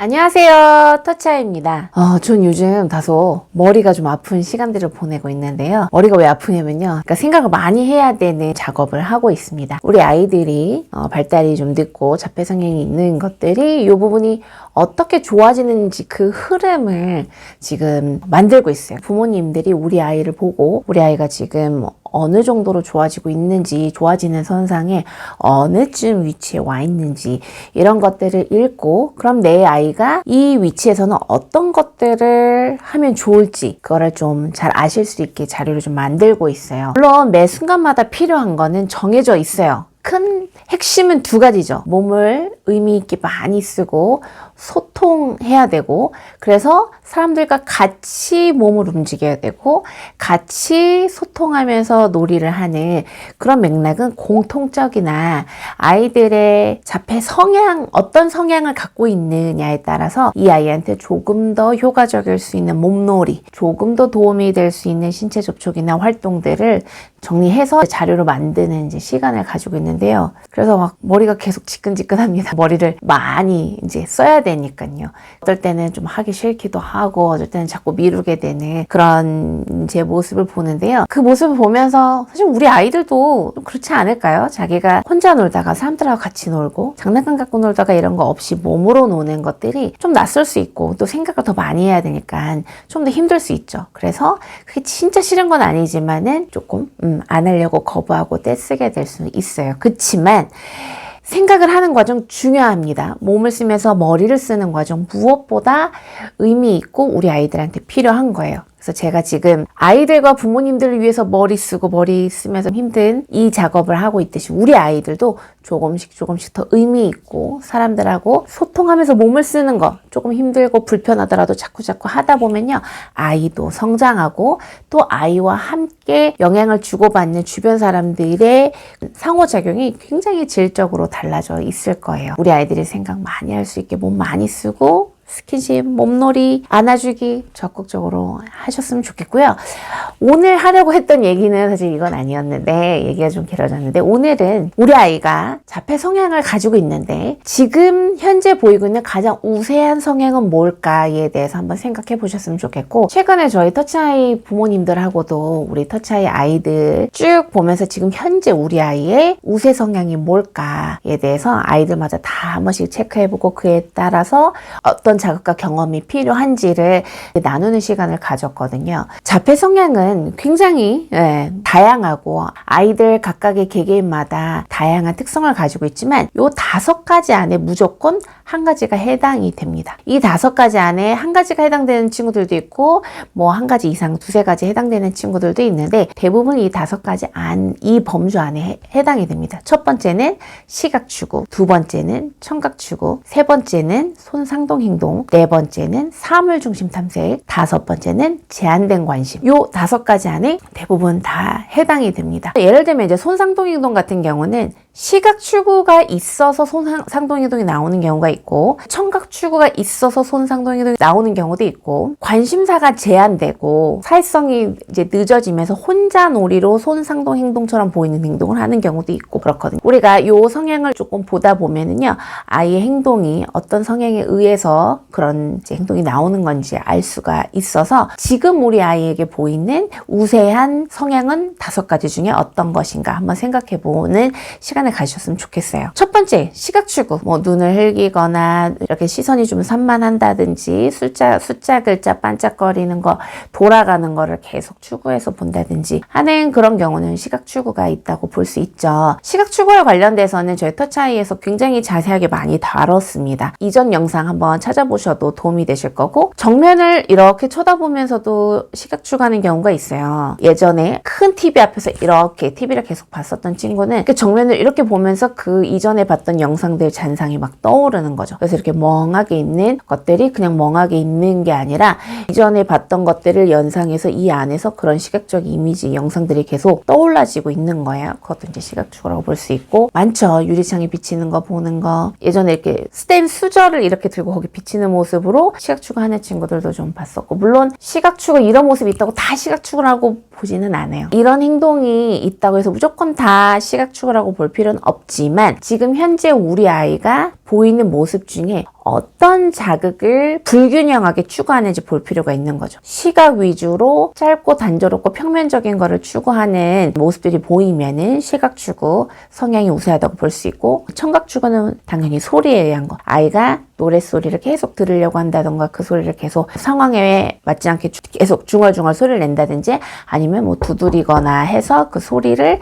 안녕하세요, 터차입니다. 전 요즘 다소 머리가 좀 아픈 시간들을 보내고 있는데요. 머리가 왜 아프냐면요, 그러니까 생각을 많이 해야 되는 작업을 하고 있습니다. 우리 아이들이 발달이 좀 늦고 자폐 성향이 있는 것들이 이 부분이 어떻게 좋아지는지 그 흐름을 지금 만들고 있어요. 부모님들이 우리 아이를 보고 우리 아이가 지금 어느 정도로 좋아지고 있는지, 좋아지는 선상에 어느쯤 위치에 와 있는지 이런 것들을 읽고, 그럼 내 아이가 이 위치에서는 어떤 것들을 하면 좋을지 그거를 좀 잘 아실 수 있게 자료를 좀 만들고 있어요. 물론 매 순간마다 필요한 거는 정해져 있어요. 큰 핵심은 두 가지죠. 몸을 의미 있게 많이 쓰고 소통해야 되고, 그래서 사람들과 같이 몸을 움직여야 되고 같이 소통하면서 놀이를 하는 그런 맥락은 공통적이나, 아이들의 자폐 성향, 어떤 성향을 갖고 있느냐에 따라서 이 아이한테 조금 더 효과적일 수 있는 몸놀이, 조금 더 도움이 될 수 있는 신체 접촉이나 활동들을 정리해서 자료로 만드는 이제 시간을 가지고 있는데요. 그래서 막 머리가 계속 지끈지끈합니다. 머리를 많이 이제 써야 되니까요. 어떨 때는 좀 하기 싫기도 하고, 어떨 때는 자꾸 미루게 되는 그런 제 모습을 보는데요. 그 모습을 보면서 사실 우리 아이들도 좀 그렇지 않을까요? 자기가 혼자 놀다가 사람들하고 같이 놀고 장난감 갖고 놀다가 이런 거 없이 몸으로 노는 것들이 좀 낯설 수 있고, 또 생각을 더 많이 해야 되니까 좀 더 힘들 수 있죠. 그래서 그게 진짜 싫은 건 아니지만은 조금 안 하려고 거부하고 떼쓰게 될 수는 있어요. 그치만 생각을 하는 과정 중요합니다. 몸을 쓰면서 머리를 쓰는 과정 무엇보다 의미 있고 우리 아이들한테 필요한 거예요. 그래서 제가 지금 아이들과 부모님들을 위해서 머리 쓰면서 힘든 이 작업을 하고 있듯이, 우리 아이들도 조금씩 더 의미 있고 사람들하고 소통하면서 몸을 쓰는 거 조금 힘들고 불편하더라도 자꾸 하다 보면요, 아이도 성장하고 또 아이와 함께 영향을 주고받는 주변 사람들의 상호작용이 굉장히 질적으로 달라져 있을 거예요. 우리 아이들이 생각 많이 할 수 있게 몸 많이 쓰고 스킨십, 몸놀이, 안아주기 적극적으로 하셨으면 좋겠고요. 오늘 하려고 했던 얘기는 사실 이건 아니었는데, 얘기가 좀 길어졌는데, 오늘은 우리 아이가 자폐 성향을 가지고 있는데 지금 현재 보이고 있는 가장 우세한 성향은 뭘까에 대해서 한번 생각해 보셨으면 좋겠고, 최근에 저희 터치아이 부모님들하고도 우리 터치아이 아이들 쭉 보면서 지금 현재 우리 아이의 우세 성향이 뭘까에 대해서 아이들마다 다 한 번씩 체크해보고, 그에 따라서 어떤 자극과 경험이 필요한지를 나누는 시간을 가졌거든요. 자폐 성향은 굉장히 다양하고 아이들 각각의 개개인마다 다양한 특성을 가지고 있지만, 요 5가지 안에 무조건 한 가지가 해당이 됩니다. 이 5가지 안에 한 가지가 해당되는 친구들도 있고, 뭐 한 가지 이상 2-3가지 해당되는 친구들도 있는데, 대부분 이 5가지 이 범주 안에 해당이 됩니다. 첫 번째는 시각추구, 두 번째는 청각추구, 세 번째는 손상동행동, 네 번째는 사물중심 탐색, 5번째는 제한된 관심. 요 5가지 안에 대부분 다 해당이 됩니다. 예를 들면 이제 손상동행동 같은 경우는 시각추구가 있어서 손상동행동이 나오는 경우가 있고, 청각추구가 있어서 손상동행동이 나오는 경우도 있고, 관심사가 제한되고 사회성이 이제 늦어지면서 혼자 놀이로 손상동행동처럼 보이는 행동을 하는 경우도 있고 그렇거든요. 우리가 요 성향을 조금 보다 보면은요, 아이의 행동이 어떤 성향에 의해서 그런 이제 행동이 나오는 건지 알 수가 있어서, 지금 우리 아이에게 보이는 우세한 성향은 5가지 중에 어떤 것인가 한번 생각해보는 시간을 가셨으면 좋겠어요. 첫 번째, 시각추구. 뭐 눈을 흘기거나 이렇게 시선이 좀 산만한다든지, 숫자 글자 반짝거리는 거, 돌아가는 거를 계속 추구해서 본다든지 하는 그런 경우는 시각추구가 있다고 볼 수 있죠. 시각추구와 관련돼서는 저희 터치아이에서 굉장히 자세하게 많이 다뤘습니다. 이전 영상 한번 찾아보셔도 도움이 되실 거고, 정면을 이렇게 쳐다보면서도 시각추구하는 경우가 있어요. 예전에 큰 TV 앞에서 이렇게 TV를 계속 봤었던 친구는 그 정면을 이렇게 보면서 그 이전에 봤던 영상들 잔상이 막 떠오르는 거죠. 그래서 이렇게 멍하게 있는 것들이 그냥 멍하게 있는 게 아니라, 이전에 봤던 것들을 연상해서 이 안에서 그런 시각적 이미지, 영상들이 계속 떠올라지고 있는 거예요. 그것도 이제 시각추구라고 볼 수 있고, 많죠. 유리창에 비치는 거 보는 거. 예전에 이렇게 스텐 수저를 이렇게 들고 거기 비치는 모습으로 시각추구 하는 친구들도 좀 봤었고, 물론 시각추구 이런 모습이 있다고 다 시각추구라고 보지는 않아요. 이런 행동이 있다고 해서 무조건 다 시각추구라고 볼 필요는 없지만, 지금 현재 우리 아이가 보이는 모습 중에 어떤 자극을 불균형하게 추구하는지 볼 필요가 있는 거죠. 시각 위주로 짧고 단조롭고 평면적인 거를 추구하는 모습들이 보이면은 시각 추구 성향이 우세하다고 볼 수 있고, 청각 추구는 당연히 소리에 의한 거. 아이가 노랫소리를 계속 들으려고 한다던가 그 소리를 계속 상황에 맞지 않게 계속 중얼중얼 소리를 낸다든지 아니면 뭐 두드리거나 해서 그 소리를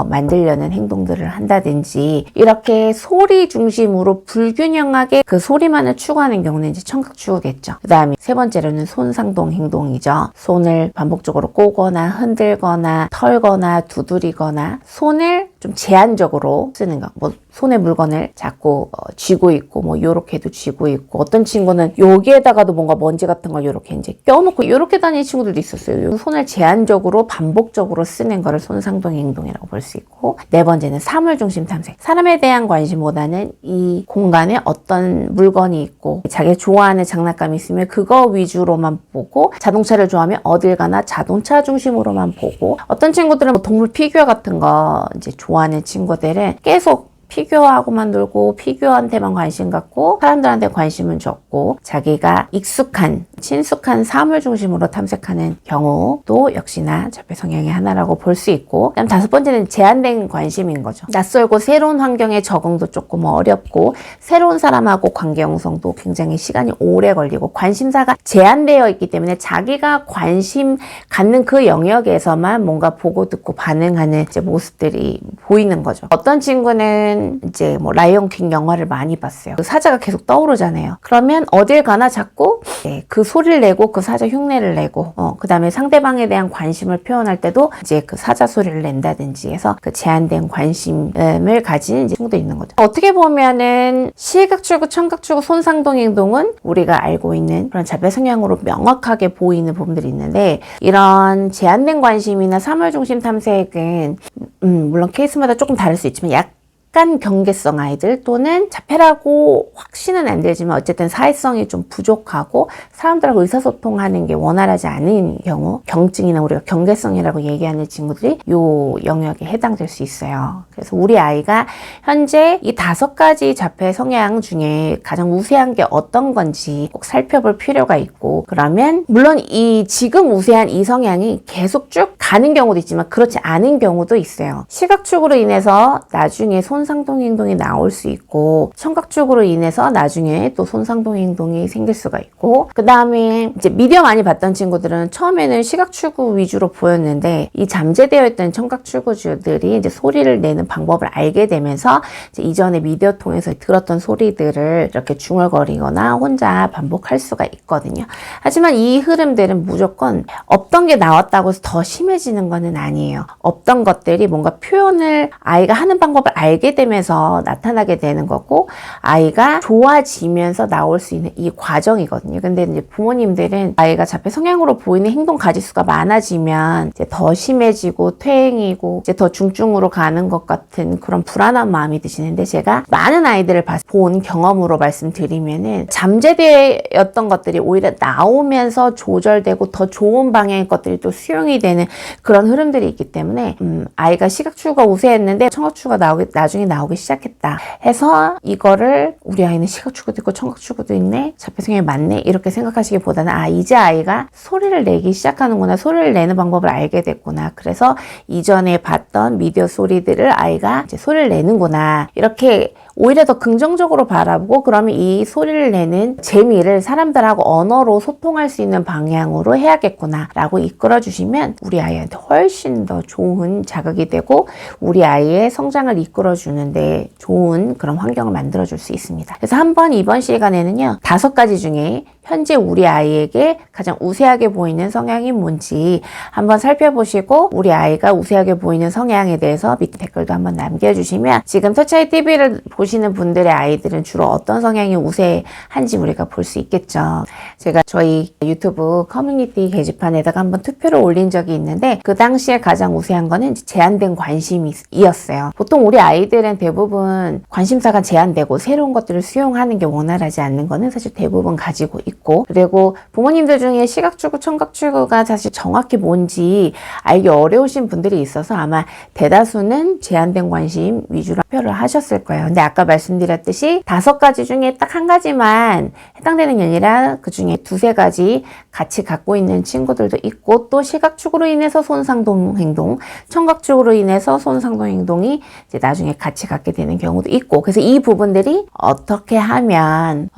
만들려는 행동들을 한다든지, 이렇게 소리 중심으로 불균형하게 그 소리만을 추구하는 경우는 이제 청각 추구겠죠. 그 다음에 세 번째로는 손상동 행동이죠. 손을 반복적으로 꼬거나 흔들거나 털거나 두드리거나 손을 좀 제한적으로 쓰는 거. 뭐 손에 물건을 자꾸 쥐고 있고 뭐 요렇게도 쥐고 있고, 어떤 친구는 여기에다가도 뭔가 먼지 같은 걸 요렇게 이제 껴놓고 요렇게 다니는 친구들도 있었어요. 손을 제한적으로 반복적으로 쓰는 거를 손상동 행동이라고 볼 수 있고, 네 번째는 사물 중심 탐색. 사람에 대한 관심보다는 이 공간에 어떤 물건이 있고 자기가 좋아하는 장난감이 있으면 그거 위주로만 보고, 자동차를 좋아하면 어딜 가나 자동차 중심으로만 보고, 어떤 친구들은 뭐 동물 피규어 같은 거 이제 좋아하는 친구들은 계속 피규어하고만 놀고 피규어한테만 관심 갖고 사람들한테 관심은 적고, 자기가 익숙한 친숙한 사물 중심으로 탐색하는 경우도 역시나 자폐 성향의 하나라고 볼 수 있고, 그다음 다섯 번째는 제한된 관심인 거죠. 낯설고 새로운 환경에 적응도 조금 어렵고, 새로운 사람하고 관계 형성도 굉장히 시간이 오래 걸리고, 관심사가 제한되어 있기 때문에 자기가 관심 갖는 그 영역에서만 뭔가 보고 듣고 반응하는 이제 모습들이 보이는 거죠. 어떤 친구는 이제 뭐 라이온킹 영화를 많이 봤어요. 그 사자가 계속 떠오르잖아요. 그러면 어딜 가나 자꾸 그 소리를 내고 그 사자 흉내를 내고, 그 다음에 상대방에 대한 관심을 표현할 때도 이제 그 사자 소리를 낸다든지 해서 그 제한된 관심을 가진 이제 친구도 있는 거죠. 어떻게 보면은 시각 추구, 청각 추구, 손상동 행동은 우리가 알고 있는 그런 자폐 성향으로 명확하게 보이는 부분들이 있는데, 이런 제한된 관심이나 사물 중심 탐색은 물론 케이스마다 조금 다를 수 있지만 약간 경계성 아이들, 또는 자폐라고 확신은 안 되지만 어쨌든 사회성이 좀 부족하고 사람들하고 의사소통하는 게 원활하지 않은 경우, 경증이나 우리가 경계성이라고 얘기하는 친구들이 요 영역에 해당될 수 있어요. 그래서 우리 아이가 현재 이 5가지 자폐 성향 중에 가장 우세한 게 어떤 건지 꼭 살펴볼 필요가 있고, 그러면 물론 이 지금 우세한 이 성향이 계속 쭉 가는 경우도 있지만 그렇지 않은 경우도 있어요. 시각축으로 인해서 나중에 손상동 행동이 나올 수 있고, 청각축으로 인해서 나중에 또 손상동 행동이 생길 수가 있고, 그 다음에 이제 미디어 많이 봤던 친구들은 처음에는 시각추구 위주로 보였는데, 이 잠재되어 있던 청각추구주들이 이제 소리를 내는 방법을 알게 되면서 이제 이전에 미디어 통해서 들었던 소리들을 이렇게 중얼거리거나 혼자 반복할 수가 있거든요. 하지만 이 흐름들은 무조건 없던 게 나왔다고 해서 더 심해지는 거는 아니에요. 없던 것들이 뭔가 표현을 아이가 하는 방법을 알게 되면서 나타나게 되는 거고, 아이가 좋아지면서 나올 수 있는 이 과정이거든요. 근데 이제 부모님들은 아이가 자폐 성향으로 보이는 행동 가지수가 많아지면 이제 더 심해지고 퇴행이고 이제 더 중증으로 가는 것 같은 그런 불안한 마음이 드시는데, 제가 많은 아이들을 본 경험으로 말씀드리면은 잠재되었던 것들이 오히려 나오면서 조절되고 더 좋은 방향의 것들이 또 수용이 되는 그런 흐름들이 있기 때문에, 아이가 시각추구가 우세했는데 청각추구가 나중에 나오기 시작했다 해서 이거를 우리 아이는 시각추구도 있고 청각추구도 있네, 자폐 성향이 맞네, 이렇게 생각하시기보다는 이제 아이가 소리를 내기 시작하는구나, 소리를 내는 방법을 알게 됐구나, 그래서 이전에 봤던 미디어 소리들을 아이가 이제 소리를 내는구나, 이렇게 오히려 더 긍정적으로 바라보고, 그러면 이 소리를 내는 재미를 사람들하고 언어로 소통할 수 있는 방향으로 해야겠구나 라고 이끌어 주시면 우리 아이한테 훨씬 더 좋은 자극이 되고 우리 아이의 성장을 이끌어 주는데 좋은 그런 환경을 만들어 줄 수 있습니다. 그래서 한번 이번 시간에는요, 5가지 중에 현재 우리 아이에게 가장 우세하게 보이는 성향이 뭔지 한번 살펴보시고, 우리 아이가 우세하게 보이는 성향에 대해서 밑에 댓글도 한번 남겨주시면, 지금 터치아이 TV를 보시는 분들의 아이들은 주로 어떤 성향이 우세한지 우리가 볼 수 있겠죠. 제가 저희 유튜브 커뮤니티 게시판에다가 한번 투표를 올린 적이 있는데, 그 당시에 가장 우세한 거는 제한된 관심이었어요. 보통 우리 아이들은 대부분 관심사가 제한되고 새로운 것들을 수용하는 게 원활하지 않는 거는 사실 대부분 가지고 있고, 있고, 그리고 부모님들 중에 시각추구, 청각추구가 사실 정확히 뭔지 알기 어려우신 분들이 있어서 아마 대다수는 제한된 관심 위주로 표를 하셨을 거예요. 근데 아까 말씀드렸듯이 5가지 중에 딱 한 가지만 해당되는 게 아니라 그 중에 2-3가지 같이 갖고 있는 친구들도 있고, 또 시각축으로 인해서 손상동 행동, 청각축으로 인해서 손상동 행동이 이제 나중에 같이 갖게 되는 경우도 있고, 그래서 이 부분들이 어떻게 하면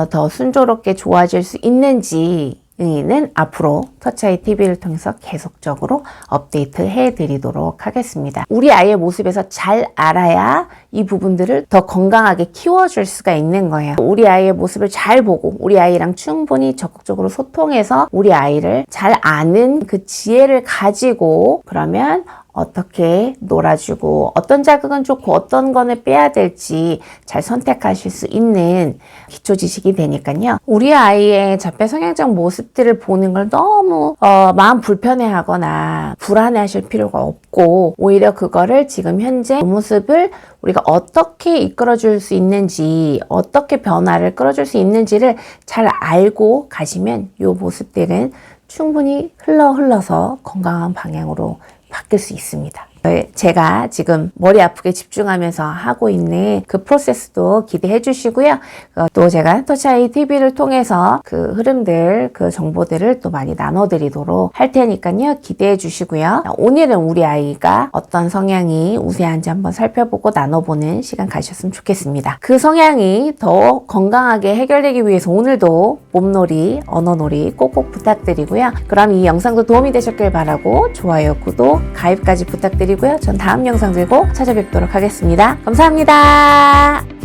더 순조롭게 좋아질 수 있는지 는 앞으로 터치아이 TV를 통해서 계속적으로 업데이트 해드리도록 하겠습니다. 우리 아이의 모습에서 잘 알아야 이 부분들을 더 건강하게 키워줄 수가 있는 거예요. 우리 아이의 모습을 잘 보고 우리 아이랑 충분히 적극적으로 소통해서 우리 아이를 잘 아는 그 지혜를 가지고, 그러면 어떻게 놀아주고 어떤 자극은 좋고 어떤 거는 빼야 될지 잘 선택하실 수 있는 기초 지식이 되니까요. 우리 아이의 자폐 성향적 모습들을 보는 걸 너무 마음 불편해하거나 불안해하실 필요가 없고, 오히려 그거를 지금 현재 그 모습을 우리가 어떻게 이끌어줄 수 있는지, 어떻게 변화를 끌어줄 수 있는지를 잘 알고 가시면 이 모습들은 충분히 흘러서 건강한 방향으로 바뀔 수 있습니다. 제가 지금 머리 아프게 집중하면서 하고 있는 그 프로세스도 기대해 주시고요. 또 제가 터치아이 TV를 통해서 그 흐름들, 그 정보들을 또 많이 나눠드리도록 할 테니까요. 기대해 주시고요. 오늘은 우리 아이가 어떤 성향이 우세한지 한번 살펴보고 나눠보는 시간 가셨으면 좋겠습니다. 그 성향이 더 건강하게 해결되기 위해서 오늘도 몸놀이, 언어놀이 꼭꼭 부탁드리고요. 그럼 이 영상도 도움이 되셨길 바라고 좋아요, 구독, 가입까지 부탁드리고요. 전 다음 영상 들고 찾아뵙도록 하겠습니다. 감사합니다.